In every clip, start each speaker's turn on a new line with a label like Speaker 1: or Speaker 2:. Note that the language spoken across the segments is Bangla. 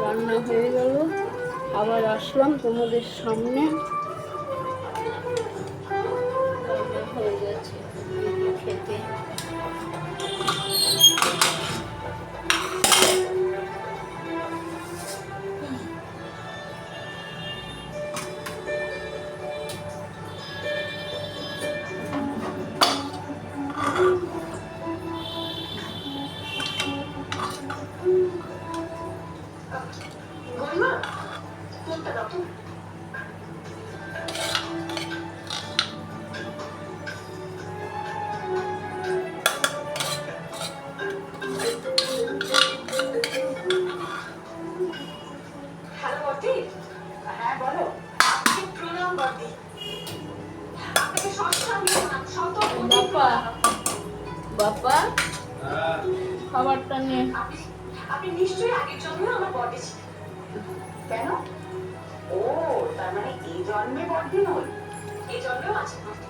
Speaker 1: রান্না হয়ে গেল, আবার আসলাম তোমাদের সামনে। হয়ে গেছে খেতে। বাবা খাবারটা নিয়ে।
Speaker 2: আপনি নিশ্চয়ই আগের জন্মে আমার বডি ছিল। কেন? ও তার মানে এই জন্মে বডি নয়, এই জন্মেও আছে বডি।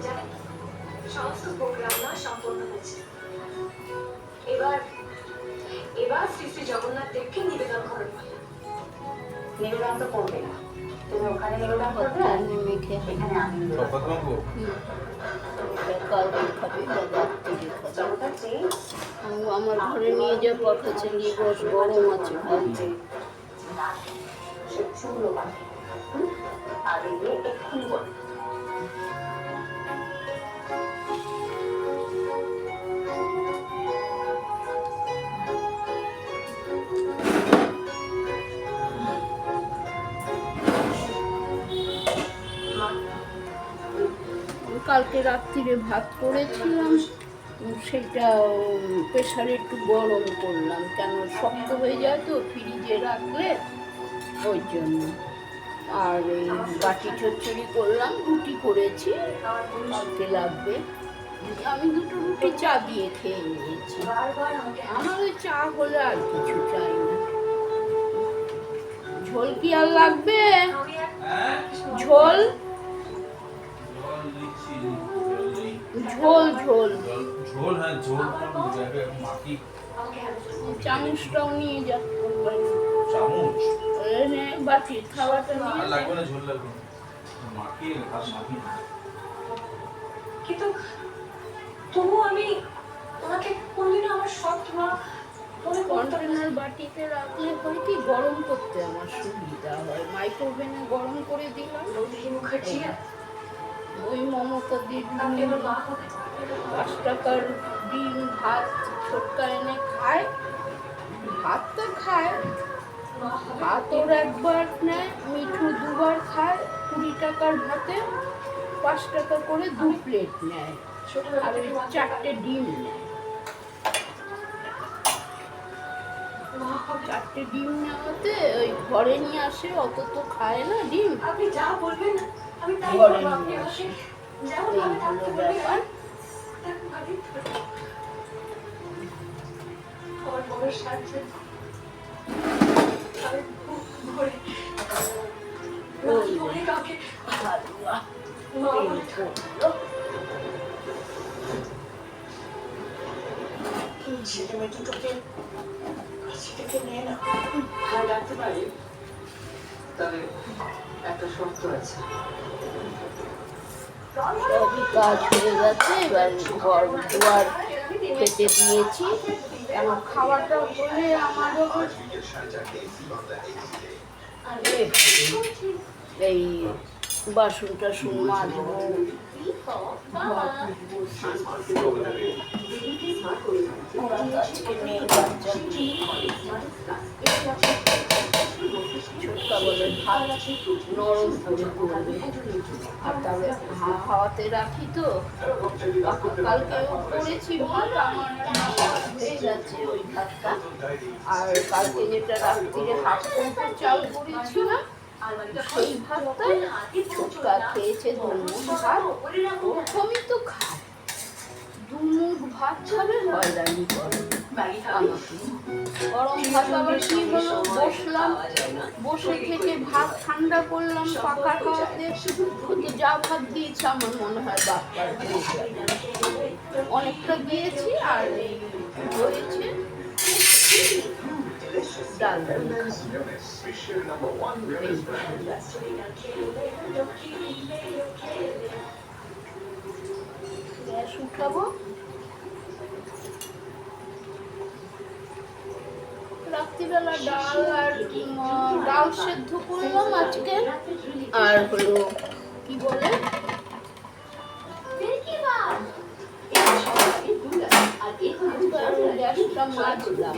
Speaker 2: জানেন সমস্ত প্রোগ্রাম না সম্পূর্ণ হয়েছে। এবার এবার শ্রী শ্রী জগন্নাথ দেবকে নিবেদন করেন। নিবেদন তো করবে না, তুমি ওখানে নিবেদন করবে আর
Speaker 1: মেখে
Speaker 2: এখানে আমি
Speaker 1: আমার ঘরে নিয়ে যা পাঠাচ্ছে, নিয়ে বস, গরম আছে ভাবছে। কালকে রাত্রিরে ভাত করেছিলাম, সেটা প্রেশারে একটু গরম করলাম, কেন শক্ত হয়ে যায় তো ফ্রিজে রাখলে, ওই জন্য। আর এই বাটি চচ্চড়ি করলাম, রুটি করেছি, কালকে লাগবে। আমি দুটো রুটি চা দিয়ে খেয়ে নিয়েছি। আমার ওই চা হলে আর কিছু চাই না। ঝোল কি আর লাগবে? ঝোল ঝোল ঝোল
Speaker 3: ঝোল, হ্যাঁ ঝোল মাটি।
Speaker 1: চামচটাও নিয়ে যা।
Speaker 3: চামচ
Speaker 1: বাটি খাওয়াটা নিয়ে
Speaker 3: লাগবে না, ঝোল লাগবে না, মাটি আর সাথে।
Speaker 2: কিন্তু তবু আমি ওনাকে কোনদিনও আমার সৎ মা
Speaker 1: কন্টেনার বাটিতে রাখলে হয় কি, গরম করতে আমার সুবিধা হয়। মাইক্রোওভেনে গরম করে দিলাম। ওই মমতা দিদি 5 টাকার ডিম ভাত ছোটকা এনে খায়, ভাতটা খায়, ভাত ওর একবার নেয়, মিঠু 2বার খায়। 20 টাকার ভাতে 5 টাকা করে 2 প্লেট নেয়, আর ওই 4টে ডিম নেয়। 4টে ডিম নেওয়াতে ওই ঘরে নিয়ে আসে, অত তো খায় না ডিম।
Speaker 2: আপনি যা বলবেন আমি তাই
Speaker 1: ঘরে
Speaker 2: করব।
Speaker 1: নিয়ে আসে,
Speaker 2: যেমন ভাবে থাকতে বলবেন তেমন ভাবেই থাকবো। আমার বয়স আছে, আমি খুব ভরে ভরে কাউকে
Speaker 1: হালুয়া
Speaker 2: মা
Speaker 1: তেল
Speaker 2: বলে
Speaker 1: পড়লো।
Speaker 2: ছেলে মেয়ে দুটোকে কাছে থেকে নিয়ে না ভালো রাখতে পারি, তবে একটা শর্ত আছে।
Speaker 1: সবই কাজ হয়ে গেছে, এবার ঘর দুয়ার খেতে দিয়েছি। এখন খাওয়াটা হলে আমারও এই বাসন টাসন মাজবো, ঘর পুছবো, ওরা তো আজকে নেই, বাচ্চা ছোটকা বলে ভাত নরম করে করবে, আর তাহলে হাওয়াতে রাখি তো। কালকেও করেছি ভাত, আমার হয়ে গেছে ওই ভাতটা। আর কালকে যেটা রাত্রিরে হাফ কৌটো চাল করেছিলাম, সেই ভাতটা ছোটকা খেয়েছে 2 মুঠ ভাত। ওরকমই তো খায়, 2 মুঠ ভাত খাবে, হয়রানি করে আমাকে। গরম ভাত আবার কি হলো, বসলাম, বসে থেকে ভাত ঠান্ডা করলাম পাকা হাওয়াতে, তো যা ভাত দিয়েছে আমার মনে হয় বাপ্পার অনেকটা দিয়েছি। আর এই হয়েছে ডাল
Speaker 4: And that's Leonis, বিশ্বের number one Leonis brand.
Speaker 1: Gas উঠাবো। রাত্রিবেলা ডাল আর ডাল সেদ্ধ করলাম আজকে, আর হলো কি বলে গ্যাসটা মাজলাম।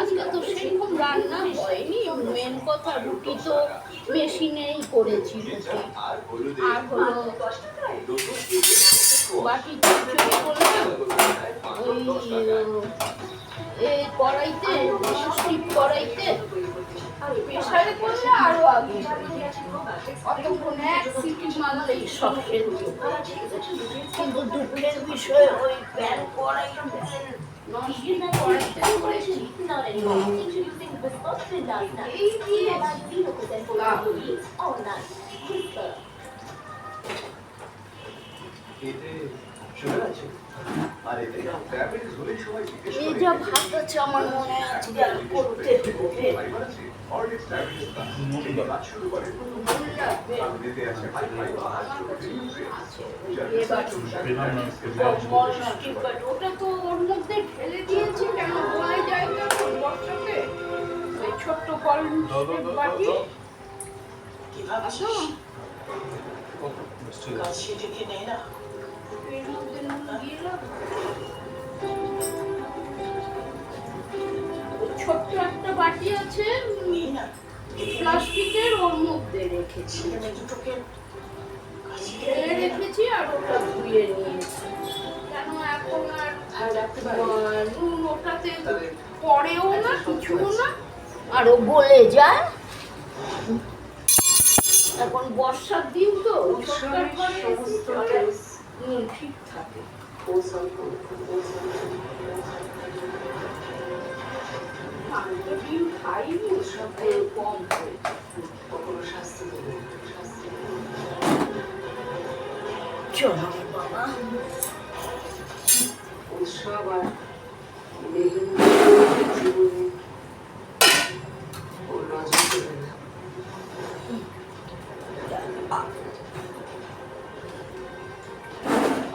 Speaker 1: আজকে তো সেরকম রান্না হয়নি, মেন কথা রুটি তো মেশিনেই করেছি রুটি, আর হলো বাটি চুচড়ি করলাম ওই কড়াইতে, স্টিপ কড়াইতে। প্রেসারে করলে আরো আগে অতক্ষণ এক সিটি মারলেই সব সেদ্ধ। কিন্তু দুঃখের বিষয় ওই প্যান কড়াইতে করেছি এই দিয়ে
Speaker 4: এতে sugar আছে? আর এতে diabetes হলে সবাই জিজ্ঞেস
Speaker 1: এই
Speaker 4: করে,
Speaker 1: যা ভাত আছে আমার মনে আছে করতে হবে।
Speaker 4: fiber আছে? Horlicks diabetes না। এই কাজ শুরু করে। কারণ এতে আছে high fiber আর protein nutrients, যার
Speaker 3: পেলাম না,
Speaker 1: ওটা তো ওর মধ্যে ঢেলে দিয়েছি, কেন বলা যায় না বর্ষাতে ওই ছোট্ট কলম বাটি আসো
Speaker 3: ঠিক আছে।
Speaker 1: এর মধ্যে নুন দিয়ে দাও। ওই ছোট্ট একটা বাটি আছে প্লাস্টিকের, ওর মধ্যে রেখেছি, ঢেলে রেখেছি আর ওটা ধুয়ে নিয়েছি। কেন এখন আর নুন ওটাতে পড়েও না, কিছুও না, আরো গলে যায়। এখন বর্ষার দিন তো ছোট্ট করে নুন ঠিক থাকে। আমি তো ডিম খাইনি, সব কম হয়েছে। চলো বাবা,
Speaker 2: উৎসব আর বিভিন্ন জীবনে ওর নজর পড়ে না।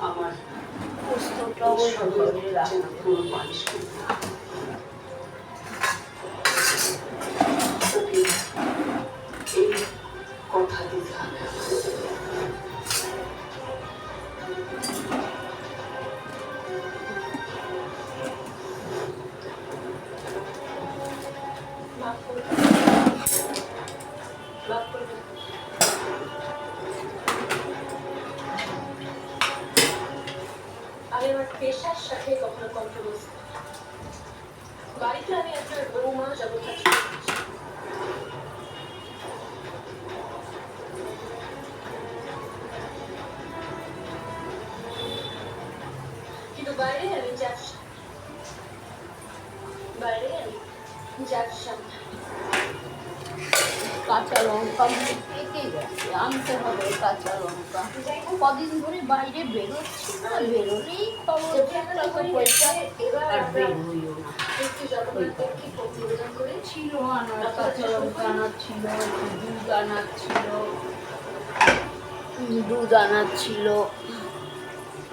Speaker 2: আমার
Speaker 1: পোস্তটাও ঘরে রাখতে
Speaker 2: পুরো পালিশ করতে হবে। ওকে এই কথা দিতে হবে।
Speaker 5: আমি আমার পেশার সাথে কখনো কম্প্রোমাইজ বাড়িতে আমি একটা বৌমা যখন থাকি কিন্তু বাইরে আমি ব্যবসা
Speaker 1: কাঁচা লঙ্কা পেকে গেছে, আনতে হবে কাঁচা লঙ্কা। কদিন ধরে বাইরে বেরোচ্ছি না, বেরোলেই খবর টাকা পয়সা আর বেরোইও না।
Speaker 5: একটু জগন্নাথের কি প্রয়োজন করে
Speaker 1: ছিল আনার, কাঁচা লঙ্কা আনার ছিল, দুধ আনার ছিল,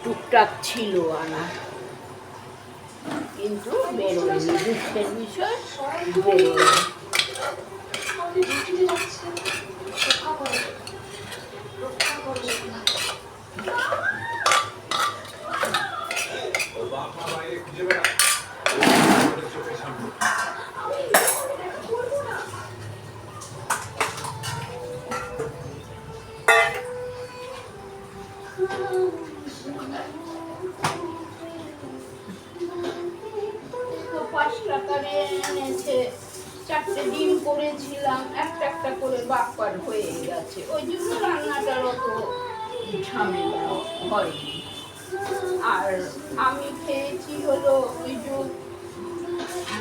Speaker 1: টুকটাক ছিল আনা, কিন্তু বেরোয়নি। দুঃখের বিষয় বেরোয়নি।
Speaker 5: আমাদের ডিউটিতে যাচ্ছে রক্ষা করে
Speaker 4: ওর বাপ মা বাইরে খুঁজে বেড়ায়, ওদের চোখের সামনে।
Speaker 1: তো 5 টাকারে এনেছে, 4টে ডিম করেছিলাম, একটা করে বাপ্পার হয়ে গেছে, ওই জন্য রান্নাটার অত ঝামেলা হয়নি। আর আমি খেয়েছি হলো ওই যে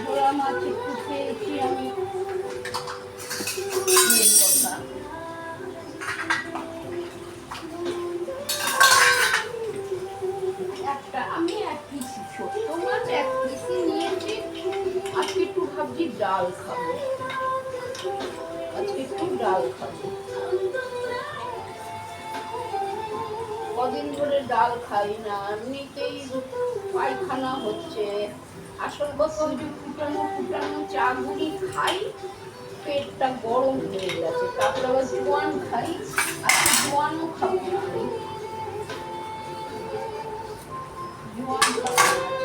Speaker 1: ভোলা মাছ একটু খেয়েছি আমি, মেন কথা। আমি এক পিসি ছোট্ট মাছ এক পিসি নিয়েছি, আজকে একটু ভাবলাম ভাবছি ডাল খাবো, আজকে একটু ডাল খাবো। কদিন ধরে ডাল খাই না, এমনিতেই পায়খানা হচ্ছে। আসল কথা ওই যে ফুটানো ফুটানো চাগুলি খাই, পেটটা গরম হয়ে গেছে। তারপরে আবার জোয়ান খাই, আজকে জোয়ানও খাবো না। জোয়ান খাবো না আজকে।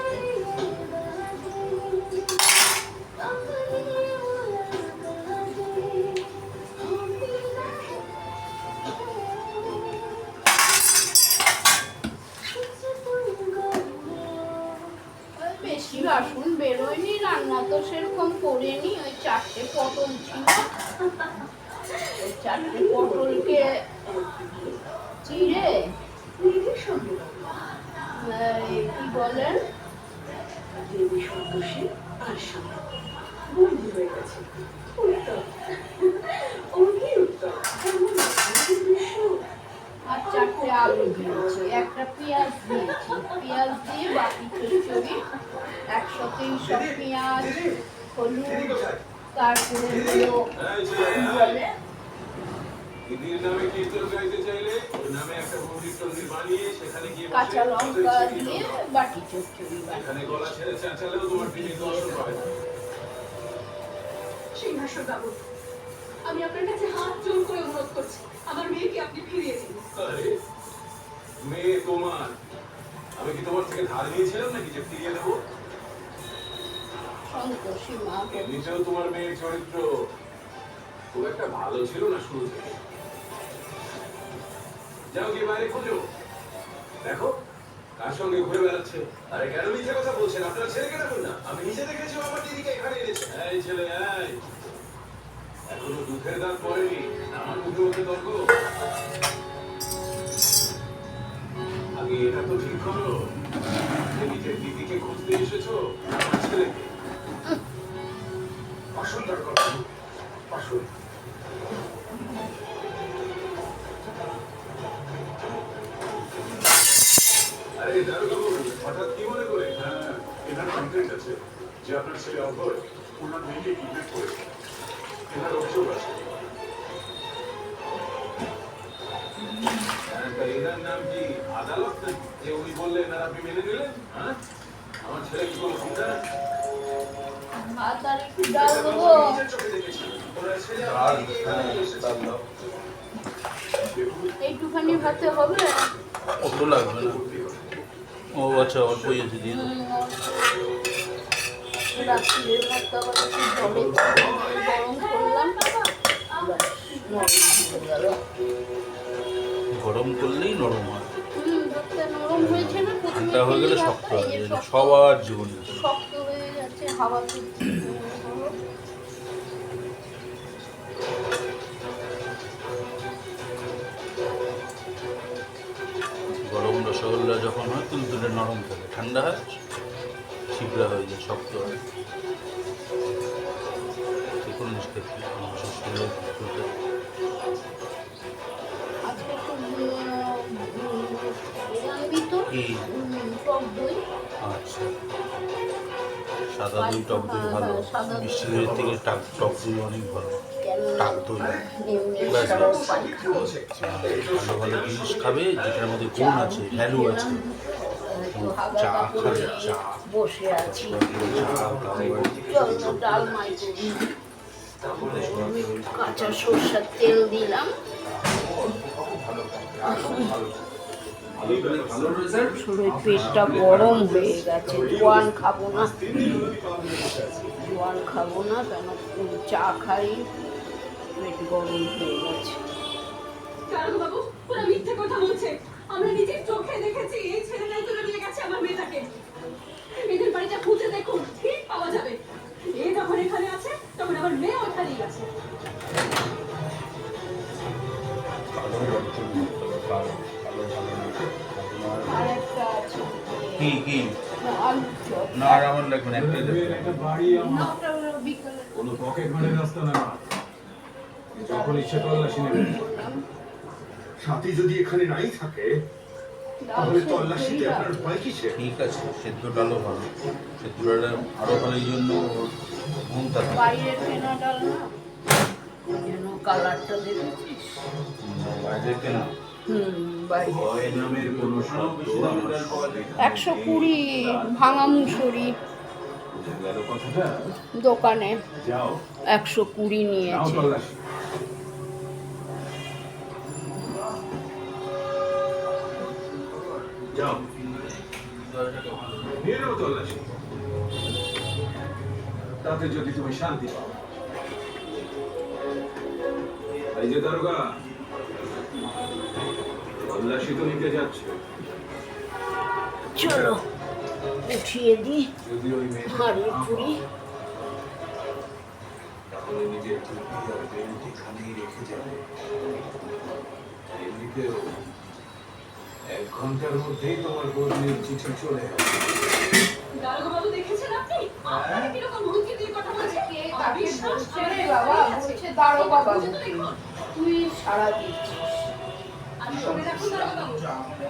Speaker 1: বেশি বাসন বেরোয়নি, রান্না তো সেরকম করিনি। ওই 4টে পটল ছিল, ওই 4টে পটলকে চিড়ে
Speaker 2: নিজের সঙ্গে
Speaker 1: কি বলেন
Speaker 2: দেবী সন্তোষী আর সঙ্গে বন্ধু হয়ে গেছে। উত্তম অতি উত্তম। কেমন লাগছে দৃশ্য?
Speaker 1: আর 4টে আলু দিয়েছি, একটা পেঁয়াজ দিয়েছি। পেঁয়াজ দিয়ে বাকি খিচুড়ি একসাথেই সব পেঁয়াজ, হলুদ, তারপরে হলো কি বলে
Speaker 4: দিদির নামে কীর্তন গাইতে চাইলে ওর নামে একটা মন্দির বানিয়ে সেখানে গিয়ে
Speaker 1: কাঁচা লঙ্কা দিয়ে বাটি চচ্চড়ি বানাই।
Speaker 4: এখানে গলা ছেড়ে চাচালেও তোমার দিদি দর্শন পাবে না।
Speaker 5: সিংহাসন বাবু, আমি আপনার কাছে হাত জোর করে অনুরোধ করছি, আমার মেয়েকে আপনি ফিরিয়ে দিন।
Speaker 4: আরে মেয়ে তোমার, আমি কি তোমার থেকে ধার নিয়েছিলাম নাকি যে ফিরিয়ে দেবো?
Speaker 1: সন্তোষী মা
Speaker 4: এমনিতেও তোমার মেয়ের চরিত্র খুব একটা ভালো ছিল না শুরু থেকে। যাও গিয়ে বাইরে খোঁজো, দেখো কার সঙ্গে ঘুরে বেড়াচ্ছে। আরে কেন মিথ্যে কথা বলছেন? আপনার ছেলেকে দেখুন না, আমি নিজে দেখেছি ও আমার দিদিকে এখানে এনেছে। এই ছেলে এই, এখনো দুধের দাঁত পড়েনি, আমার মুখে মুখে তর্ক। আগে এটা তো ঠিক করো, নিজের দিদিকে খুঁজতে এসেছো আমার ছেলেকে। আসল দরকার আসল। আরে দারোগাবু, হঠাৎ কি মনে করে? হ্যাঁ, এনার কমপ্লেন্ট আছে যে আপনার ছেলে অভয় ওনার মেয়েকে কিডন্যাপ করেছে। এনার অভিযোগ আছে। এনার নাম কি আদালত নাকি যে উনি বললেন আর আপনি মেনে নিলেন? হ্যাঁ, আমার ছেলে কি কোনো চিন্তা না?
Speaker 1: ভাত আর একটু ডাল দেবো।
Speaker 4: নিজের চোখে দেখেছি ওনার ছেলে
Speaker 3: ডাল,
Speaker 4: আপনার দিকে এখানে
Speaker 3: হ্যাঁ,
Speaker 4: এসেছে।
Speaker 3: ডাল দাও।
Speaker 1: এইটুখানি ভাতে হবে।
Speaker 3: অত লাগবে না। ও আচ্ছা, অল্পই আছে, দিয়ে দাও।
Speaker 1: রাত্রির ভাতটা আবার একটু জলে গরম করলাম, ব্যাস, নরম হয়ে গেল।
Speaker 3: গরম করলেই নরম হয়,
Speaker 1: ভাতটা নরম হয়েছে না? প্রথমে
Speaker 3: ঠান্ডা হয়ে গেলে
Speaker 1: তেলের
Speaker 3: শক্ত
Speaker 1: ভাতটা
Speaker 3: হয়ে
Speaker 1: এই যে
Speaker 3: যাবে। সবার জীবনে
Speaker 1: শক্ত হয়ে যাচ্ছে, হাওয়া তুলছে।
Speaker 3: গরম রসগোল্লা যখন হয় তুলতুলে নরম থাকে, ঠান্ডা হয় ছিবড়া হয়ে যায়, শক্ত হয়। কোনো নিষ্ক্ষেত্রে
Speaker 1: আজকে একটু আনবি তো
Speaker 3: কি?
Speaker 1: টক দই।
Speaker 3: আচ্ছা, সাদা দই টক দই ভালো,
Speaker 1: সাদা দই।
Speaker 3: মিষ্টি দইয়ের থেকে টক দই অনেক ভালো। টাক দই ব্যাস,
Speaker 1: কেন
Speaker 3: ব্যাস। ভালো ভালো জিনিস খাবে যেটার মধ্যে গুণ আছে, ভ্যালু আছে। চা খাবে, চা
Speaker 1: বসে আছি,
Speaker 3: চা খাওয়ার
Speaker 1: চল ডাল মাই করি। কাঁচা সরষের তেল দিলাম। আসলে পেটটা গরম হয়ে গেছে, জোয়ান খাবো না, জোয়ান খাবো না, কেন চা খাই, পেট গরম হয়ে গেছে।
Speaker 5: দারোগাবু, ওরা মিথ্যে কথা বলছে। আমরা নিজের চোখে দেখেছি এই ছেলেটাই তুলে নিয়ে গেছে আমার মেয়েটাকে। এদের বাড়িটা খুঁজে দেখুন, ঠিক পাওয়া যাবে। এ যখন এখানে আছে তখন আমার মেয়েও এখানেই আছে।
Speaker 1: আর একটা আছে
Speaker 3: কি কি
Speaker 1: আলু চপ,
Speaker 3: না, আর আমার লাগবে না, একটাই লাগবে।
Speaker 4: একটা বাড়ি
Speaker 1: না, ওটা হলো বিকালে
Speaker 4: কোনো পকেট মারের রাস্তা না, যখন ইচ্ছে তল্লাশি নেবে। সাথী যদি এখানে নাই থাকে তাহলে তল্লাশিতে আপনার ভয় কিসের?
Speaker 3: ঠিক আছে, সেদ্ধ ডালও ভালো, সেদ্ধ ডালটা আরও ভালো, এই জন্য ওর ঘুম বস্তা থেকে।
Speaker 1: বাইরের কেনা ডাল না, ওই জন্য কালারটা দেখেছিস।
Speaker 3: বাইরে কেনা
Speaker 1: বাইরে
Speaker 4: ভয় নামের কোনো শব্দ আমার শরীরে
Speaker 1: 120 ভাঙা মুসুরি
Speaker 4: বুঝে গেল কথাটা?
Speaker 1: দোকানে
Speaker 4: যাও
Speaker 1: 120
Speaker 4: নাও
Speaker 1: নিয়েছে।
Speaker 4: তল্লাশি। যাও নিয়ে নাও তল্লাশি, তাতে যদি তুমি শান্তি পাও। এই যে দারোগা, তল্লাশি তো নিতে যাচ্ছে,
Speaker 1: চলো উঠিয়ে দিই
Speaker 4: যদি ওই মেয়ে
Speaker 1: হাড়ি পুরি।
Speaker 4: তাহলে নিজের টুপি আর বেল্ট এখানেই রেখে যাবে। এমনিতেও 1 ঘন্টার মধ্যেই তোমার কর্মীর চিঠি চলে আসবে।
Speaker 5: দারোগা বাবু দেখেছেন আপনি? আপনারা কিরকম হুমকি দিয়ে কথা বলছে? আমার বিশ্বাস
Speaker 1: রে বাবা, বলছে দারোগা বাবুকে, তুই সারা দিচ্ছিস।
Speaker 5: আমি শুনে রাখুন দারোগা বাবু,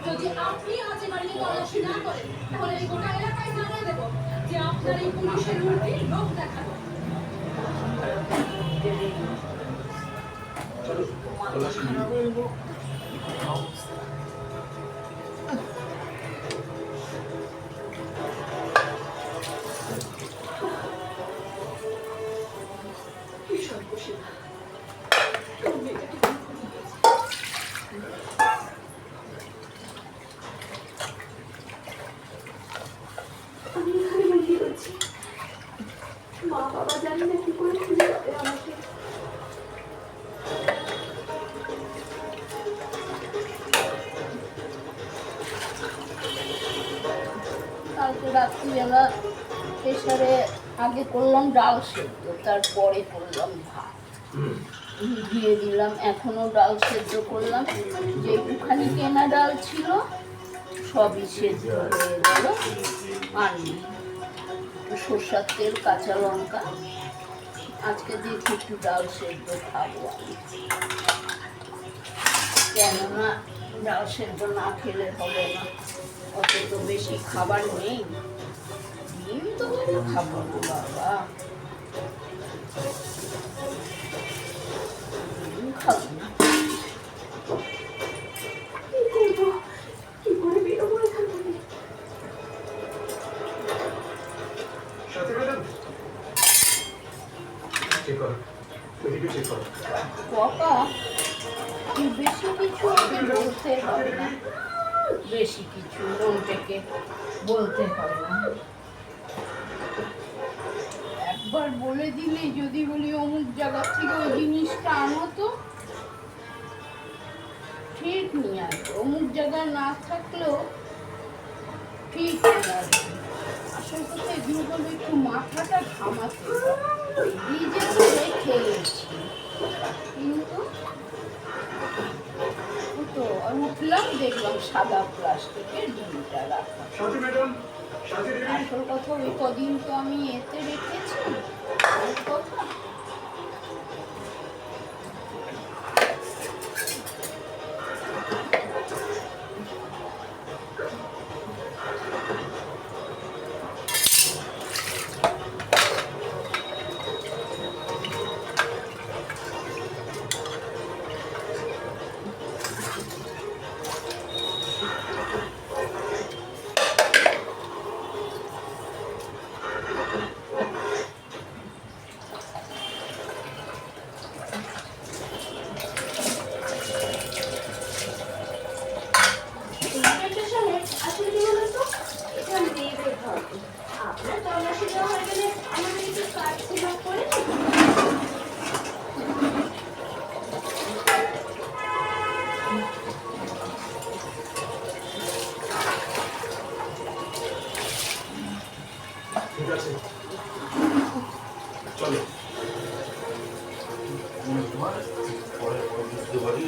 Speaker 5: যদি আপনি আজ এ বাড়িতে তল্লাশি না করেন তাহলে এই গোটা এলাকায় জানিয়ে দেবো যে আপনার এই পুলিশের মূর্তি লোক দেখানো। কি সর্বশেষ আমি এখানে লুকিয়ে রয়েছি, মা বাবা জানি না কি করে খুঁজে পাবে আমাকে।
Speaker 1: কালকে রাত্রিবেলা প্রেসারে আগে করলাম ডাল সেদ্ধ, তারপরে করলাম ভাত দিয়ে দিলাম। এখনো ডাল সেদ্ধ করলাম, যেটুখানি কেনা ডাল ছিল সবই সেদ্ধ হয়ে গেল। আর নেই। সর্ষার তেল, কাঁচা লঙ্কা, আজকে দেখি একটু ডাল সেদ্ধ খাবো আমি, কেননা ডাল সেদ্ধ না খেলে হবে না। অত তো বেশি খাবার নেই, ডিম তো খাবো না বাবা, ডিম খাবো না।
Speaker 5: কি করবো? কি করে বেরোবো এখান থেকে?
Speaker 4: সাথে ম্যাডাম, চেক করো, এদিকে চেক করো।
Speaker 1: বাবা, তুই বেশি কিছু ওকে বলতে হবে না, বেশি কিছু মনটাকে বলতে হবে না। একবার বলে দিলে, যদি বলি অমুক জায়গা থেকে ওই জিনিসটা আনো তো ঠিক নিয়ে আসবে, অমুক জায়গায় না থাকলেও ঠিক নিয়ে আসবে। আসল কথা এগুলো একটু মাথাটা ঘামাতে হবে। ফ্রিজে তো রেখে গেছি, কিন্তু ও তো আমি উঠলাম, দেখলাম সাদা প্লাস্টিকের ডিমটা রাখা।
Speaker 4: সাথে ম্যাডাম, সাথে দিবি?
Speaker 1: আসল কথা ওই কদিন তো আমি এতে রেখেছি, ওই কথা।
Speaker 5: আসলে কি বলুন তো, এটা আমি দিয়ে ঘর। আপনার তল্লাশি দেওয়া হয়ে গেলে আমাদের একটু কাজ ছিল করে
Speaker 4: ঠিক আছে, চলো।
Speaker 3: বুঝতে পারি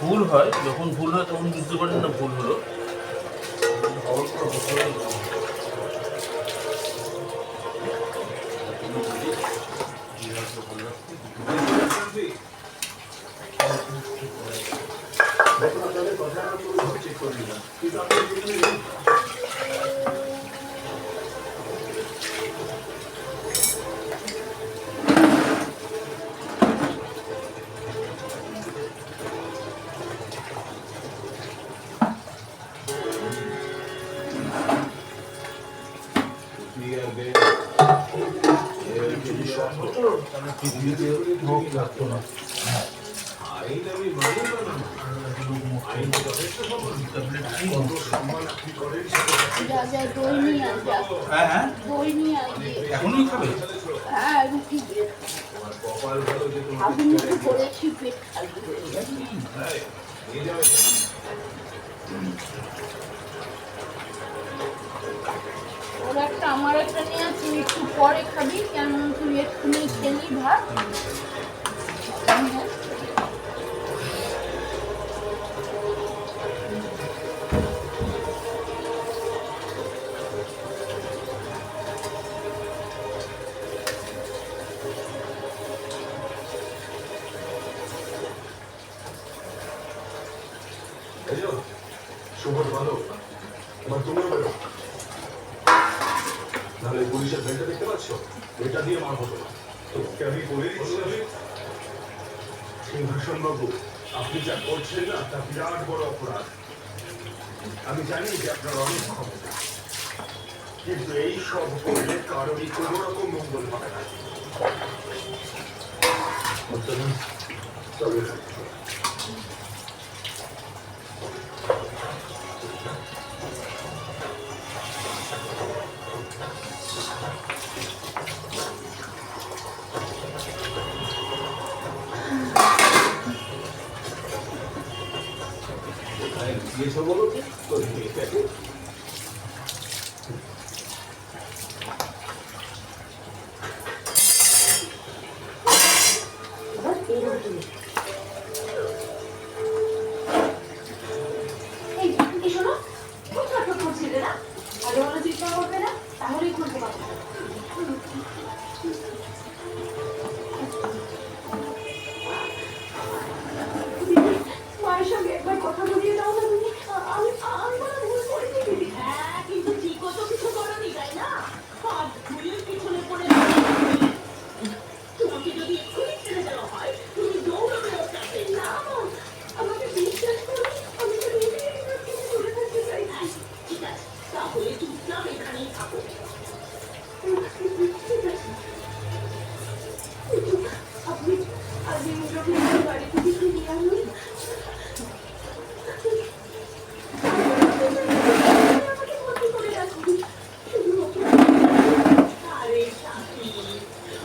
Speaker 3: ভুল হয়, যখন ভুল হয় তখন বুঝতে পারেন না ভুল হলো।
Speaker 4: আপনাদের কথা চেক করে নিলাম, কিন্তু আপনি
Speaker 3: যদি সব হতো তাহলে পৃথিবীতে রোগ লাগতো না।
Speaker 4: আইন আমি মানি না না আইন যথেষ্ট সম্মান আপনি করেন
Speaker 1: যা যা দই নিয়ে আয়, যা
Speaker 3: হ্যাঁ হ্যাঁ,
Speaker 1: দই নিয়ে আয় গিয়ে।
Speaker 3: এখনই খাবে?
Speaker 1: হ্যাঁ রুটি দিয়ে
Speaker 4: তোমার কপাল ভালো যে তুমি
Speaker 1: আমি তো করেছি পেট খালি হয়ে গেছে।
Speaker 4: নিয়ে যাবে
Speaker 1: ওর একটা আমার একটা নিয়ে আছে, একটু পরে খাবি, কেন তুই এক্ষুনি খেলি ভাত।
Speaker 4: এই যে সুবোধ ভালো এবার তুমিও বেরো নাহলে পুলিশের ভেলটা দেখতে পাচ্ছ, এটা দিয়ে মার হতো না। তোকে আমি বলে দিচ্ছি সিংহাসন বাবু, আপনি যা করছেন না তা বিরাট বড় অপরাধ। আমি জানি যে আপনার অনেক ক্ষমতা, কিন্তু এই সব করলে কারোরই কোনো রকম মঙ্গল হবে না। তবে গিয়েছো বলো তো মেয়েটাকে
Speaker 5: এই কি শোনো, কোন নাটক করছিলে না? আগে বলে চিন্তা করবে না, তাহলেই খুলতে পারবে। মায়ের সঙ্গে একবার কথা বলিয়ে দাও না তুমি। আমি কোনো ভুল করিনি দিদি। হ্যাঁ, কিন্তু ঠিকও তো কিছু করোনি, তাই না? আর ভুলের পিছনে পড়ে তোমাকে যদি এক্ষুনি ছেড়ে দেওয়া হয়, তুমি দৌড়বে ওর কাছে। না মা, আমাকে বিশ্বাস করো, আমি তো নিজেই এবার থেকে দূরে থাকতে চাই। ঠিক আছে, তাহলে চুপচাপ এখানেই থাকো। ঠিক আছে। কিন্তু আপনি আজ ইন্দ্রকে বাড়ি থেকে ফিরিয়ে আনুন। আমাকে ভর্তি করে রাখুন। শুধু আরে সাথী,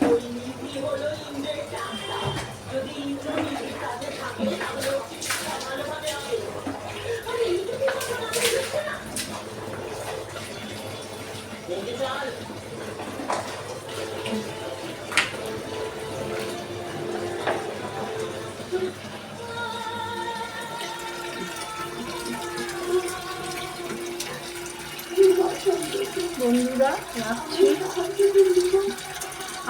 Speaker 5: ওই নীতি হলো ইন্দ্রের ডাক্তার। যদি ইন্দ্র নীতির কাজে থাকে তাহলে ওর চিকিৎসা ভালোভাবে হবে। আরে এইটুকু কথা না বলছে না। বলতে চান?
Speaker 1: বন্ধুরা রাখছি,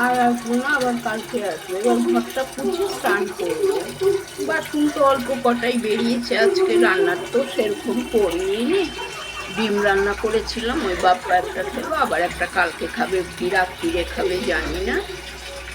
Speaker 1: আর আসবো না, আবার কালকে আসবো। এবার ঘরটা পুছে স্নান করবো। বাথরুম তো অল্প কটাই বেরিয়েছে, আজকে রান্নার তো সেরকম করিনি। ডিম রান্না করেছিলাম, ওই বাপ্পা একটা খেলো, আবার একটা কালকে খাবে, কি রাত্রিরে খাবে জানি না।